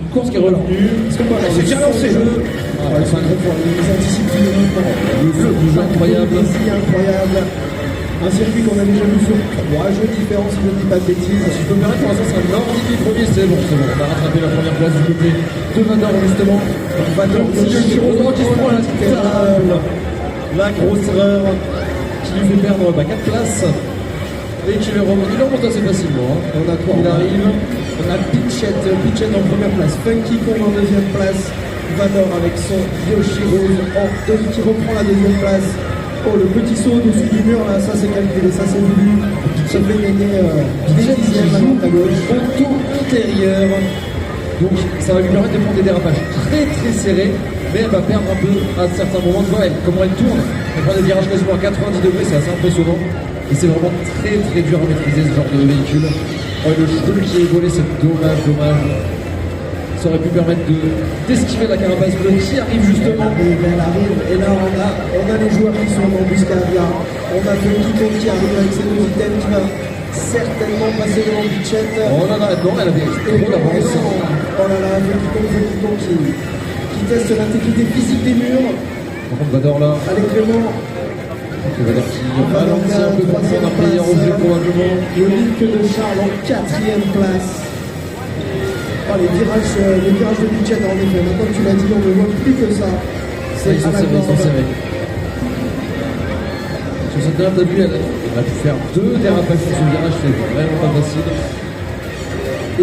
Une course qui est revenue. C'est bien lancé. Ils sont très forts, ils anticipent tout le jeu du jeu incroyable. Incroyable. Un circuit qu'on a déjà vu sur 3 jeux différents, si je ne dis pas de bêtises. Si je peux me permettre, pour l'instant, c'est un Nordique premier, c'est bon. On a rattrapé la première place du côté de Vador, justement. Vador, qui se prend la table. La grosse erreur qui lui fait perdre 4 places. Et qui le remonte. Il remonte assez facilement. On a quoi? Il arrive. On a Pitchett en première place, Funky Kong en deuxième place, Vador avec son Yoshi Rose qui reprend la deuxième place. Oh, le petit saut au-dessus du mur, là, ça c'est calculé, ça c'est voulu. Ça fait gagner des dixièmes à droite à gauche. Au tour intérieur. Donc ça va lui permettre de prendre des dérapages très très serrés, mais elle va perdre un peu à certains moments. Tu vois comment elle tourne. Elle prend des virages quasiment à 90 degrés, c'est assez impressionnant. Et c'est vraiment très très dur à maîtriser ce genre de véhicule. Oh, le cheveu qui est volé, c'est dommage. Ça aurait pu permettre d'esquiver la carapace bleue qui arrive justement. Elle arrive, et là on a les joueurs qui sont en embuscade là. On a Funky Kong qui arrive avec ses deux items qui va certainement passer devant Pitchett. Oh là là, non, elle avait trop d'avance. Oh là là, Funky Kong qui teste l'intégrité physique des murs. Par contre, Vador là. Allez Clément. Vador qui ralentit un peu pour prendre un meilleur objet probablement. Le Link de Charles en 4e place. Oh, les virages de Pitchett en effet, maintenant que tu l'as dit, on ne voit plus que ça. Ils sont serrés. Sur cette dernière début, elle a pu faire 2 dérapages sur son virage, c'est vraiment pas facile.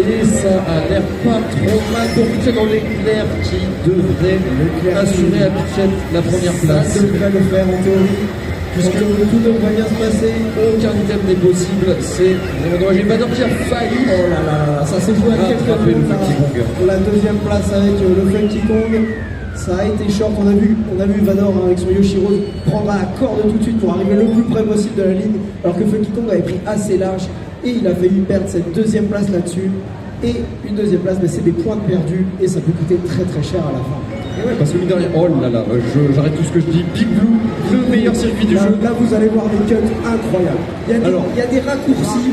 Et ça a l'air pas trop mal pour Pitchett dans l'éclair qui devrait assurer à Pitchett la première place. Ça devrait le faire en théorie. Puisque tout devrait bien se passer. Aucun item n'est possible, c'est vraiment dommage. Et Vador qui a failli. Oh là là, ça s'est joué à quelques minutes. La deuxième place avec le Funky Kong. Ça a été short, on a vu Vador avec son Yoshi Rose prendre la corde tout de suite pour arriver le plus près possible de la ligne, alors que Funky Kong avait pris assez large et il a failli perdre cette deuxième place là-dessus. Et une deuxième place, mais c'est des points perdus et ça peut coûter très très cher à la fin. Et ouais, parce que mine de rien, oh là là, j'arrête tout ce que je dis. Big Blue, le meilleur circuit du jeu. Là, vous allez voir des cuts incroyables. Il y a des raccourcis,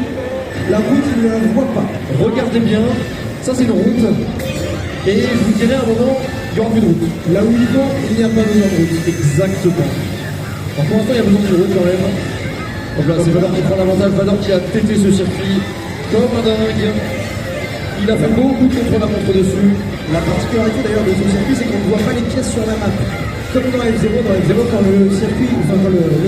la route, il ne la voit pas. Regardez bien, ça c'est une route. Et je vous dirai à un moment, il y aura plus de route. Là où ils vont, il n'y a pas besoin de route. Exactement. Alors pour l'instant, il y a besoin d'une route quand même. Donc là, c'est Vador qui prend l'avantage. Vador qui a tété ce circuit comme un dingue. Il a fait beaucoup de contre-la-montre dessus. La particularité d'ailleurs de ce circuit, c'est qu'on ne voit pas les pièces sur la map. Comme dans F0, quand le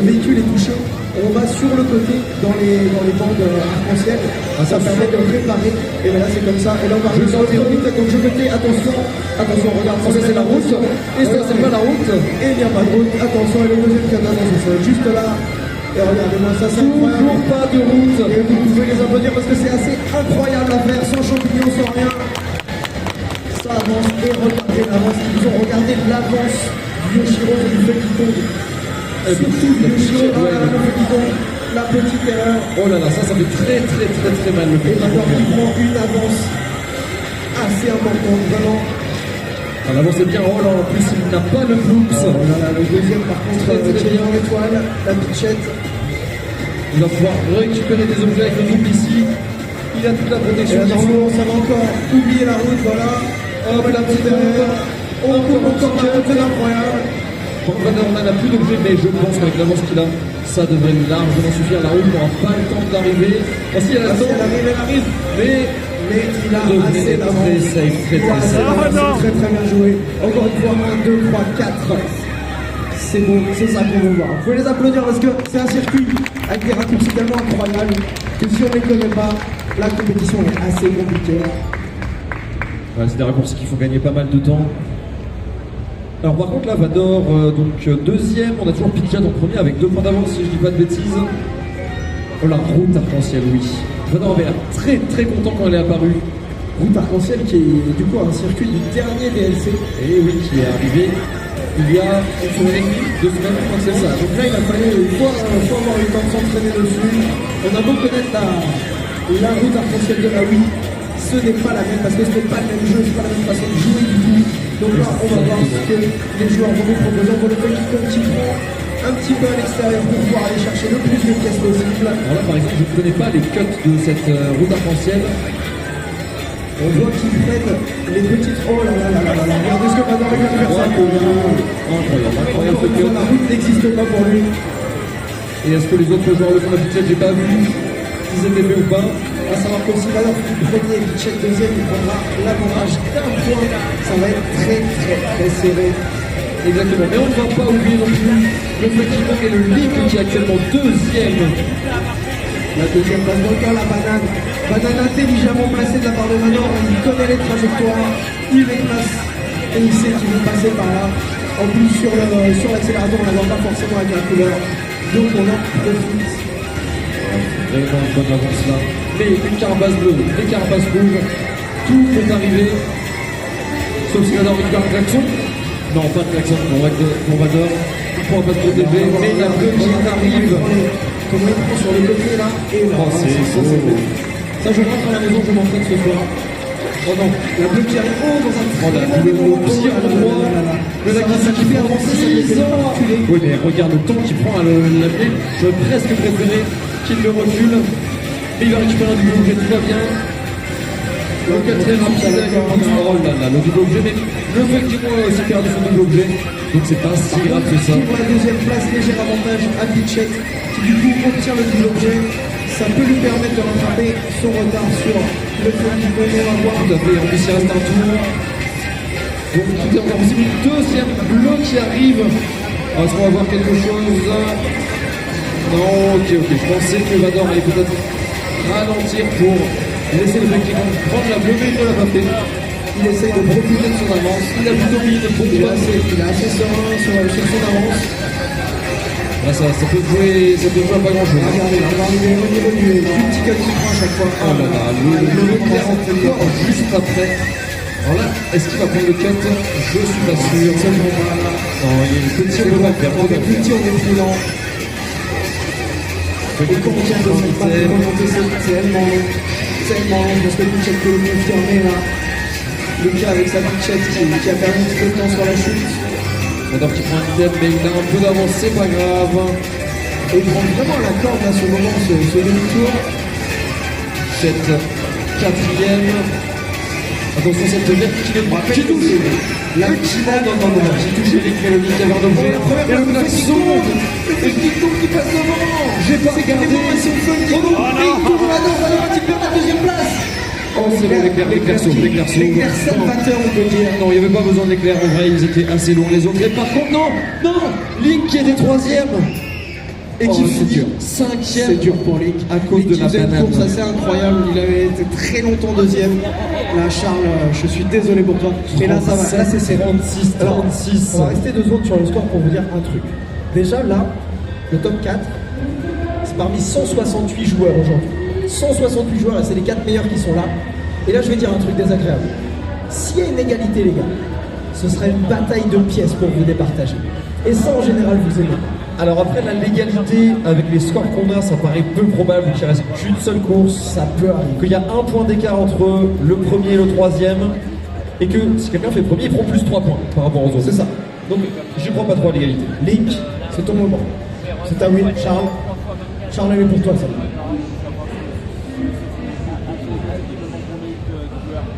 véhicule est touché, on va sur le côté dans les bandes arc-en-ciel. Ça permet de réparer. Et bien là, c'est comme ça. Et là, on va arriver sur le côté. Donc je côté, attention, regarde, ça c'est la route. Et ça, c'est pas la route. Et il n'y a pas de route. Attention, et le deuxième cadavre, c'est juste là. Et regardez-moi ça, c'est incroyable. Toujours pas de route. Et vous pouvez les applaudir parce que c'est assez incroyable à faire, sans champignons, sans rien. Ça avance et regardez l'avance. Ils ont regardé l'avance du Yoshi Rose et du Funky Kong. Surtout du Yoshi Rose et du Funky Kong. La petite erreur. Oh là là, ça fait très mal le Et maintenant il prend une avance assez importante, vraiment. L'avance est bien, oh là, en plus il n'a pas le bloops. Oh là là, le deuxième par contre, très bien en étoile, la Pitchett. Il va pouvoir récupérer des objets avec le double ici. Il a toute la protection. Et attention, ça va encore oublier la route, voilà. Hop, la petite erreur. On coupe encore la route, c'est incroyable. Pour Vador, on n'a plus d'objets, mais je pense qu'avec l'avance qu'il a, ça devrait largement suffire. La route n'aura pas le temps d'arriver. Si elle arrive, mais il a assez d'avance. Très safe. C'est très bien joué. Encore une fois, 1, 2, 3, 4. C'est bon, c'est ça qu'on veut voir. Vous pouvez les applaudir parce que c'est un circuit avec des raccourcis tellement incroyables que si on ne les connaît pas, la compétition est assez compliquée. Ouais, c'est des raccourcis qu'il faut gagner pas mal de temps. Alors par contre là, Vador, donc deuxième, on a toujours Pitchett en premier avec 2 points d'avance si je dis pas de bêtises. Oh la route arc-en-ciel, oui. Vador avait l'air très content quand elle est apparue. Route arc-en-ciel qui est du coup un circuit du dernier DLC. Et oui, qui est arrivé il y a une semaine et demie, 2 semaines, je crois que c'est ça. Donc là il a fallu faut avoir eu le temps de s'entraîner dessus. On a beau connaître la route arc-en-ciel de la Wii, ce n'est pas la même parce que ce n'est pas le même jeu, c'est pas la même façon de jouer du tout. Donc là on va voir ce que les joueurs vont nous proposer. On va le Funky Kong qui prend un petit peu à l'extérieur pour pouvoir aller chercher le plus de pièces possible. Alors là par exemple je ne connais pas les cuts de cette route arc-en-ciel. On voit qu'ils prennent les petites. Oh là là là là là là, regardez ce que Vador vient de faire ça. Incroyable, incroyable ce Encore une fois, la route n'existe pas pour lui. Et est-ce que les autres joueurs le font à Pitchett? J'ai pas vu s'ils étaient faits ou pas. À savoir que si Vador finit premier et Pitchett deuxième, il prendra l'avantage d'un point. Ça va être très très très serré. Exactement. Mais on ne va pas oublier non plus le fait qu'il manque et le Link qui est actuellement deuxième. La deuxième place encore, la banane. Banane intelligemment placée de la part de Vador. Il connaît les trajectoires, il les place et il sait qu'il veut passer par là. En plus, sur l'accélérateur, on ne la voit pas forcément avec la couleur. Donc on en profite. Vraiment une bonne avance là. Mais une carapace bleue, des carapaces rouges, tout peut arriver. Sauf si Vador récupère un klaxon. Non, pas de klaxon pour Vador. Il ne pourra pas se protéger, mais la bleue qui arrive. Comment il prend sur le côté là et là. Oh, c'est beau. Ça, je rentre à la maison, je m'entraîne ce soir. Oh non, La bleue qui arrive dans un oh là, très le mauvais pire endroit. Le lac qui fait avancer 6 ans. Oui, mais regarde le temps qu'il prend à l'appeler. J'aurais presque préféré qu'il le recule. Mais il va récupérer un double objet, tout va bien. Donc très rapide. Oh là là, le double objet. Mais le fait qu'il ait aussi perdu son double objet. Donc c'est pas si grave que ça. Pour la deuxième place, léger avantage à Pitchett qui du coup obtient le double objet. Ça peut lui permettre de rattraper son retard sur le fait qu'il venait avoir. Tout à fait, en plus il reste un tour. Donc tout est encore possible. Deuxième bloc qui arrive. Est-ce qu'on va voir quelque chose? Non, ok. Je pensais que Vador allait peut-être ralentir pour laisser le mec qui compte prendre la bleue, mais il ne l'a pas fait. Il essaye de profiter de son avance. Il a plutôt mis une pompe. Il est assez serein sur son avance. Là, ça peut jouer à pas grand chose. Regardez, on va arriver au niveau du petit cut qui prend à chaque fois. Oh là là, le Leclerc encore juste après. Alors là, est-ce qu'il va prendre le cut? Je suis pas sûr. Seulement pas là. Non, il y a une petite on va faire. On est petit, on est plus lent. Et quand on vient de cette part de remonter, c'est tellement long. Parce que Pitchett peut le confirmer là. Le cas avec sa Pitchett qui a perdu un petit peu de temps sur la chute. Vador qui prend une tête, mais il a un peu d'avance, c'est pas grave. Et il prend vraiment la corde là ce moment, ce demi-tour. Cette quatrième. Attention, cette verte qui touche. La finale, Qui touche Eric Mélanie qui avait un objet. Et le klaxon. Et le Kikon qui passe devant. J'ai pas regardé. Ils sont fun, et il touche Vador qui perd la deuxième place. Oh, c'est bon, l'éclair sauve. L'éclair salvateur, on peut dire. Non, il n'y avait pas besoin d'éclair, en vrai, ils étaient assez longs les autres. Et par contre, non, Link qui était troisième et qui finit cinquième. C'est dur pour Link. À cause de la banane. C'est assez incroyable. Il avait été très longtemps deuxième. Là, Charles, je suis désolé pour toi. Mais là, ça va. Là, c'est serré. 36. On va rester 2 secondes sur le score pour vous dire un truc. Déjà, là, le top 4, c'est parmi 168 joueurs aujourd'hui. 168 joueurs, et c'est les 4 meilleurs qui sont là. Et là, je vais dire un truc désagréable. S'il y a une égalité, les gars, ce serait une bataille de pièces pour vous départager. Et ça, en général, vous aimez. Alors après la légalité, avec les scores qu'on a, ça paraît peu probable qu'il reste qu'une seule course. Ça peut arriver. Qu'il y a un point d'écart entre le premier et le troisième. Et que si quelqu'un fait premier, il prend plus 3 points par rapport aux autres. C'est ça. Donc je ne crois pas trop à l'égalité. Link, c'est ton moment. C'est ta win, Charles. Charles, elle est pour toi, ça.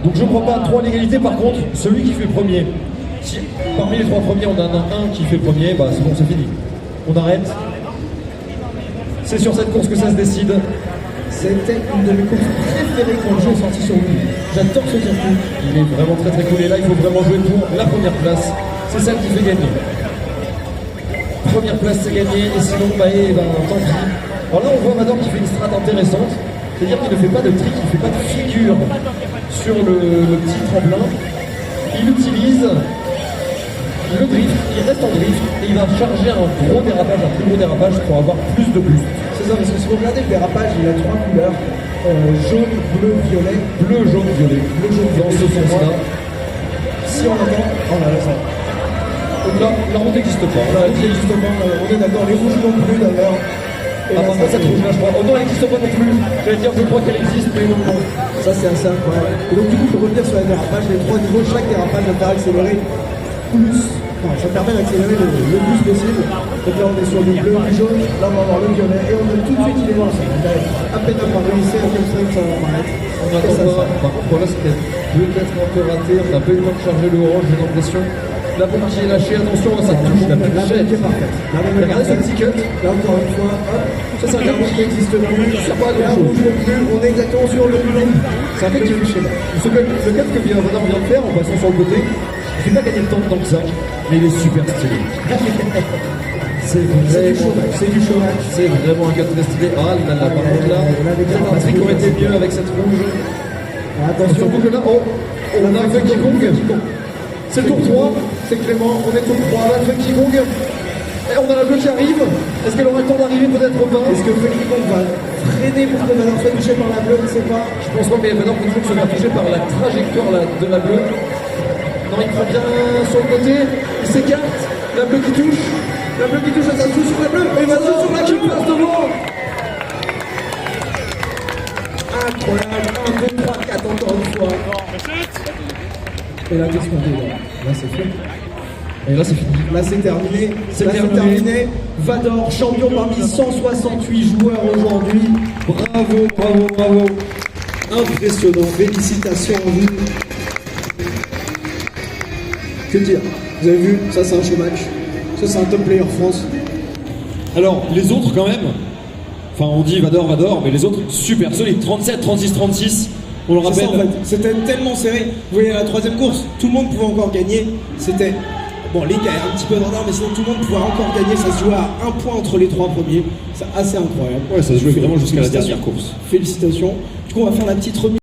Donc je ne crois pas trop à l'égalité. Par contre, celui qui fait premier, si parmi les 3 premiers on en a un qui fait premier, bah c'est bon, c'est fini. On arrête. C'est sur cette course que ça se décide. C'était une de mes courses préférées quand le jeu est sorti sur Wii. J'adore ce circuit. Il est vraiment très très cool. Et là, il faut vraiment jouer pour la première place. C'est ça qui fait gagner. Première place, c'est gagné. Et sinon, tant pis. Alors là, on voit Vador qui fait une strat intéressante. C'est-à-dire qu'il ne fait pas de trick, il ne fait pas de figure sur le petit tremplin. Il utilise le drift, il reste en drift et il va charger un gros dérapage, un plus gros dérapage pour avoir plus de boost. C'est ça, parce que si vous regardez le dérapage, il a 3 couleurs. Jaune, bleu, violet. Bleu, jaune, violet. Bleu, jaune, Dans ce sens-là. Si on entend, oh là là, ça. Donc là, la route n'existe pas. Là, justement, on est d'accord, les rouges non plus d'ailleurs. Ah, par contre, cette rouge-là, je crois. Oh non, elle n'existe pas non plus. J'allais dire, je crois qu'elle existe, mais non. Ça, c'est assez incroyable. Et donc, du coup, pour revenir sur les dérapages, les 3 niveaux, chaque dérapage va faire accélérer plus. Non, ça permet d'accélérer le plus possible. Donc là, on est sur le bleu, le jaune, là, on va avoir le violet, et on a tout de suite, il est noir. À peine on va réussir à quel point ça va apparaître. On on n'attend pas. Par contre, là, c'était peut-être un peu raté. On n'a pas eu le temps de charger le orange, j'ai l'impression. La bombe qui est lâchée, attention, ça touche la La planchette. qui est parfaite. La même Regardez ce petit cut. Là encore une fois, hop. Ça, c'est un La carton qui existe plus. C'est pas La grand-chose. rouge non plus. On est exactement sur le plan. C'est un cut qui est schéma. Le cut que Vador vient de faire en passant sur le côté, il fait pas gagner le temps tant que ça, mais il est super stylé. C'est du chômage. C'est vraiment un cut très stylé. Ah là là, par contre là, peut-être un trick aurait été mieux avec cette rouge. Attention. Surtout que là, on a un Funky Kong. C'est le tour 3, c'est Clément, on est tour 3, là, Funky Kong. Et on a la bleue qui arrive. Est-ce qu'elle aura le temps d'arriver peut-être pas? Est-ce que Funky Kong va freiner pour que Vador soit touché par la bleue? Je ne sais pas. Je pense pas, mais Vador peut toujours se faire toucher par la trajectoire de la bleue. Non, il prend bien sur le côté, il s'écarte, la bleue qui touche, ça se joue sur la bleue, et Vador sur la queue, passe devant. Incroyable. 1, 2, 3, 4 encore une fois. Et là, qu'est-ce qu'on dit là? Là, c'est fait. Et là, c'est fini. Là, c'est terminé. C'est Là, terminé. terminé. Vador, champion parmi 168 joueurs aujourd'hui. Bravo, bravo, bravo. Impressionnant. Félicitations à vous. Que dire? Vous avez vu, ça, c'est un show match. Ça, c'est un top player France. Alors, les autres, quand même, enfin, on dit Vador, mais les autres, super solides. 37, 36, 36. On le C'est rappelle. ça, en fait. C'était tellement serré. Vous voyez, la troisième course, tout le monde pouvait encore gagner. C'était. Bon, les gars, un petit peu de retard, mais sinon tout le monde pouvait encore gagner. Ça se jouait à 1 point entre les 3 premiers. C'est assez incroyable. Ouais, ça se jouait vraiment jusqu'à la Félicitations. dernière course. Félicitations. Du coup, on va faire la petite remise.